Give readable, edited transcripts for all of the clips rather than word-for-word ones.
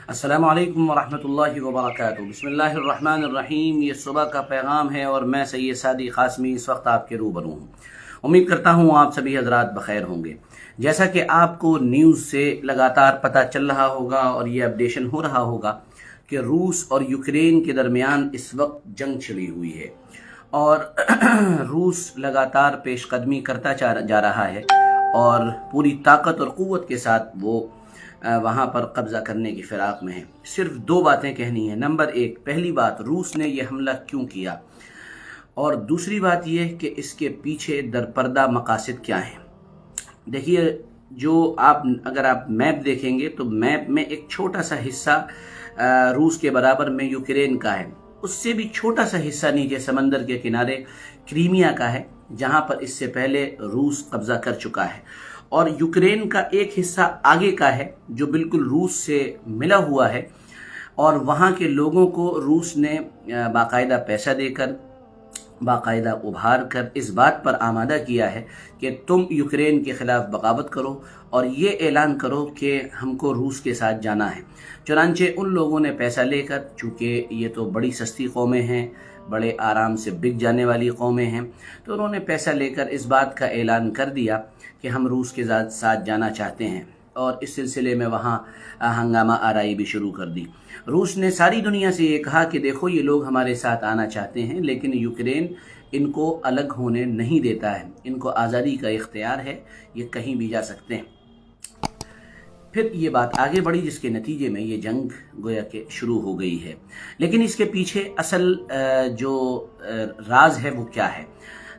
अस्सलामु अलैकुम वरहमतुल्लाहि वबरकातुहू। बिस्मिल्लाहिर्रहमानिर्रहीम। ये सुबह का पैगाम है और मैं सैयद सादिक क़ासमी इस वक्त आपके रूबरू हूँ। उम्मीद करता हूँ आप सभी हजरात बखैर होंगे। जैसा कि आपको न्यूज़ से लगातार पता चल रहा होगा और ये अपडेशन हो रहा होगा कि रूस और यूक्रेन के दरमियान इस वक्त जंग छिड़ी हुई है और रूस लगातार पेशकदमी करता जा रहा है और पूरी ताकत और क़ुव्वत के साथ वो वहाँ पर कब्ज़ा करने की फिराक में है। सिर्फ दो बातें कहनी है। नंबर एक, पहली बात, रूस ने यह हमला क्यों किया, और दूसरी बात यह कि इसके पीछे दरपर्दा मकासद क्या हैं। देखिए, अगर आप मैप देखेंगे तो मैप में एक छोटा सा हिस्सा रूस के बराबर में यूक्रेन का है, उससे भी छोटा सा हिस्सा नीचे समंदर के किनारे क्रीमिया का है, जहाँ पर इससे पहले रूस कब्ज़ा कर चुका है। और यूक्रेन का एक हिस्सा आगे का है जो बिल्कुल रूस से मिला हुआ है, और वहाँ के लोगों को रूस ने बाकायदा पैसा देकर, बाकायदा उभार कर इस बात पर आमादा किया है कि तुम यूक्रेन के ख़िलाफ़ बगावत करो और ये ऐलान करो कि हमको रूस के साथ जाना है। चुनांचे उन लोगों ने पैसा लेकर, चूँकि ये तो बड़ी सस्ती कौमें हैं, बड़े आराम से बिक जाने वाली कौमें हैं, तो उन्होंने पैसा लेकर इस बात का ऐलान कर दिया कि हम रूस के साथ जाना चाहते हैं, और इस सिलसिले में वहाँ हंगामा आराई भी शुरू कर दी। रूस ने सारी दुनिया से ये कहा कि देखो, ये लोग हमारे साथ आना चाहते हैं, लेकिन यूक्रेन इनको अलग होने नहीं देता है, इनको आज़ादी का इख्तियार है, ये कहीं भी जा सकते हैं। फिर ये बात आगे बढ़ी, जिसके नतीजे में ये जंग गोया के शुरू हो गई है। लेकिन इसके पीछे असल जो राज है वो क्या है?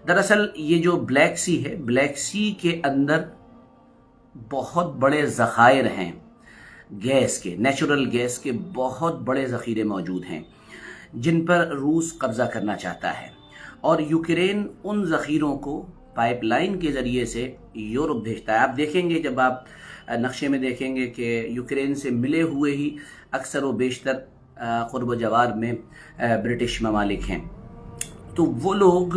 दरअसल ये जो ब्लैक सी है, ब्लैक सी के अंदर बहुत बड़े ज़खायर हैं गैस के, नेचुरल गैस के बहुत बड़े ज़ख़ीरे मौजूद हैं, जिन पर रूस कब्ज़ा करना चाहता है, और यूक्रेन उन ज़ख़ीरों को पाइपलाइन के ज़रिए से यूरोप भेजता है। आप देखेंगे, जब आप नक्शे में देखेंगे कि यूक्रेन से मिले हुए ही अक्सर व बेशतर क़ुर्ब जवार में ब्रिटिश ममालिक हैं, तो वो लोग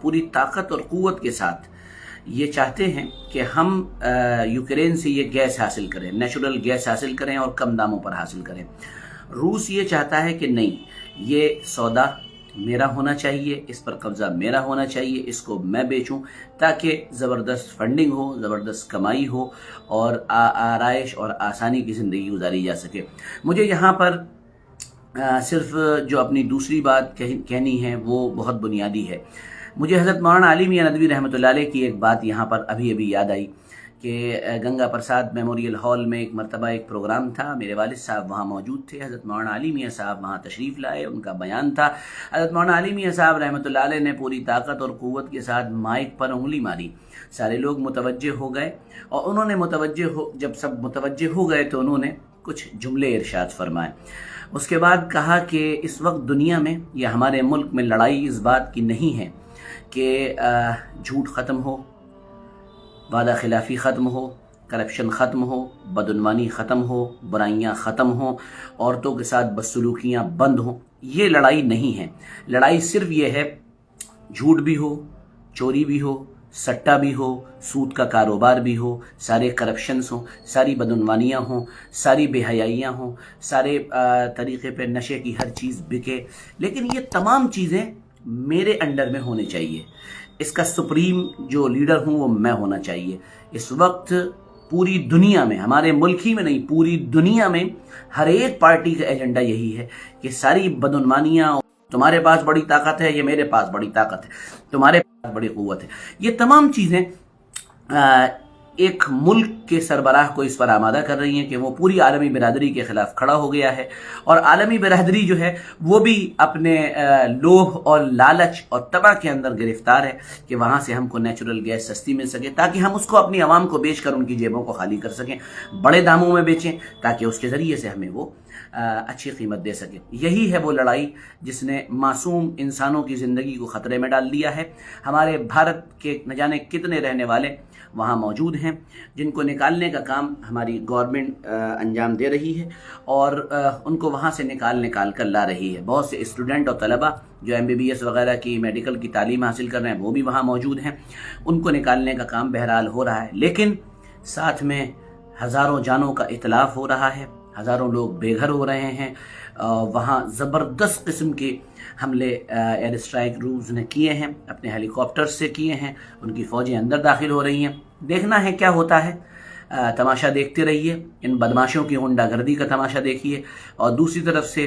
पूरी ताकत और क़ुव्वत के साथ ये चाहते हैं कि हम यूक्रेन से ये गैस हासिल करें, नेचुरल गैस हासिल करें और कम दामों पर हासिल करें। रूस ये चाहता है कि नहीं, ये सौदा मेरा होना चाहिए, इस पर कब्ज़ा मेरा होना चाहिए, इसको मैं बेचूं, ताकि ज़बरदस्त फंडिंग हो, ज़बरदस्त कमाई हो और आराइश और आसानी की ज़िंदगी गुजारी जा सके। मुझे यहाँ पर सिर्फ जो अपनी दूसरी बात कहनी है वो बहुत बुनियादी है। मुझे हज़रत मौलाना अली मियां नदवी रहमतुल्लाह अलैह की एक बात यहाँ पर अभी याद आई कि गंगा प्रसाद मेमोरियल हॉल में एक मरतबा एक प्रोग्राम था, मेरे वालिद साहब वहाँ मौजूद थे, हज़रत मौलाना अली मियां साहब वहाँ तशरीफ़ लाए, उनका बयान था। हज़रत मौलाना अली मियां साहब रहमतुल्लाह अलैह ने पूरी ताकत और क़ुव्वत के साथ माइक पर उंगली मारी, सारे लोग मुतवज्जे हो गए, और उन्होंने जब सब मुतवज्जे हो गए तो उन्होंने कुछ जुमले इरशाद फरमाए। उसके बाद कहा कि इस वक्त दुनिया में या हमारे मुल्क में लड़ाई इस बात की नहीं है कि झूठ ख़त्म हो, वादा खिलाफ़ी ख़त्म हो, करप्शन ख़त्म हो, बदउनवानी ख़त्म हो, बुराइयाँ ख़त्म हो, औरतों के साथ बदसलूकियाँ बंद हों। ये लड़ाई नहीं है। लड़ाई सिर्फ ये है, झूठ भी हो, चोरी भी हो, सट्टा भी हो, सूद का कारोबार भी हो, सारे करप्शंस हों, सारी बदउनवानियाँ हों, सारी बेहयाइयाँ हों, सारे तरीक़े पे नशे की हर चीज़ बिके, लेकिन ये तमाम चीज़ें मेरे अंडर में होनी चाहिए। इसका सुप्रीम जो लीडर हूँ वो मैं होना चाहिए। इस वक्त पूरी दुनिया में, हमारे मुल्क ही में नहीं, पूरी दुनिया में हर एक पार्टी का एजेंडा यही है कि सारी बदउनवानियाँ, तुम्हारे पास बड़ी ताकत है, ये मेरे पास बड़ी ताकत है, तुम्हारे पास बड़ी क़ुव्वत है, ये तमाम चीज़ें एक मुल्क के सरबराह को इस पर आमादा कर रही हैं कि वो पूरी आलमी बिरादरी के ख़िलाफ़ खड़ा हो गया है, और आलमी बिरादरी जो है वो भी अपने लोभ और लालच और तमा के अंदर गिरफ्तार है कि वहाँ से हमको नेचुरल गैस सस्ती मिल सके, ताकि हम उसको अपनी आवाम को बेच कर उनकी जेबों को खाली कर सकें, बड़े दामों में बेचें, ताकि उसके ज़रिए से हमें वो अच्छी कीमत दे सके। यही है वो लड़ाई जिसने मासूम इंसानों की ज़िंदगी को ख़तरे में डाल दिया है। हमारे भारत के न जाने कितने रहने वाले वहाँ मौजूद हैं, जिनको निकालने का काम हमारी गवर्नमेंट अंजाम दे रही है, और उनको वहाँ से निकाल कर ला रही है। बहुत से स्टूडेंट और तलबा जो MBBS वगैरह की मेडिकल की तालीम हासिल कर रहे हैं वो भी वहाँ मौजूद हैं, उनको निकालने का काम बहरहाल हो रहा है। लेकिन साथ में ہزاروں جانوں کا اتلاف ہو رہا ہے، ہزاروں لوگ بے گھر ہو رہے ہیں، وہاں زبردست قسم کے حملے ایئر اسٹرائک روس نے کیے ہیں، اپنے ہیلی کاپٹرز سے کیے ہیں، ان کی فوجیں اندر داخل ہو رہی ہیں۔ دیکھنا ہے کیا ہوتا ہے، تماشا دیکھتے رہیے، ان بدماشوں کی غنڈہ گردی کا تماشا دیکھیے، اور دوسری طرف سے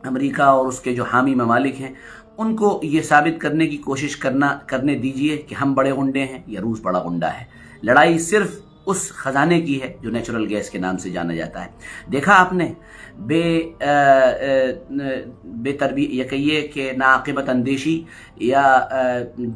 امریکہ اور اس کے جو حامی ممالک ہیں ان کو یہ ثابت کرنے کی کوشش کرنے دیجئے کہ ہم بڑے غنڈے ہیں یا روس بڑا غنڈہ ہے۔ لڑائی صرف اس خزانے کی ہے جو نیچرل گیس کے نام سے جانا جاتا ہے۔ دیکھا آپ نے بے تربیت، یہ کہیے کہ ناعاقبت اندیشی یا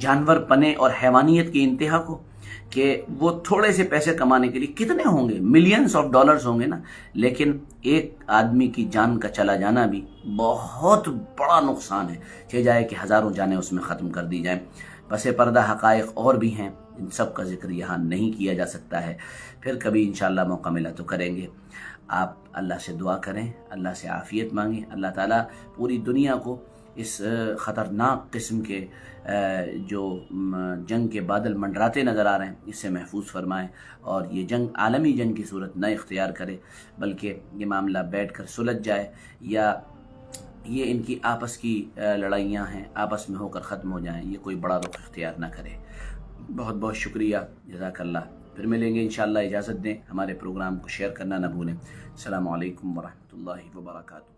جانور پنے اور حیوانیت کی انتہا کو، کہ وہ تھوڑے سے پیسے کمانے کے لیے کتنے ہوں گے، ملینز آف ڈالرز ہوں گے نا، لیکن ایک آدمی کی جان کا چلا جانا بھی بہت بڑا نقصان ہے، چاہے جائے کہ ہزاروں جانیں اس میں ختم کر دی جائیں۔ پس پردہ حقائق اور بھی ہیں، ان سب کا ذکر یہاں نہیں کیا جا سکتا ہے، پھر کبھی انشاءاللہ موقع ملا تو کریں گے۔ آپ اللہ سے دعا کریں، اللہ سے عافیت مانگیں، اللہ تعالیٰ پوری دنیا کو اس خطرناک قسم کے جو جنگ کے بادل منڈراتے نظر آ رہے ہیں اس سے محفوظ فرمائیں، اور یہ جنگ عالمی جنگ کی صورت نہ اختیار کرے، بلکہ یہ معاملہ بیٹھ کر سلجھ جائے، یا یہ ان کی آپس کی لڑائیاں ہیں آپس میں ہو کر ختم ہو جائیں، یہ کوئی بڑا رخ اختیار نہ کرے۔ بہت بہت شکریہ، جزاک اللہ۔ پھر ملیں گے انشاءاللہ، اجازت دیں، ہمارے پروگرام کو شیئر کرنا نہ بھولیں۔ السلام علیکم ورحمۃ اللہ وبرکاتہ۔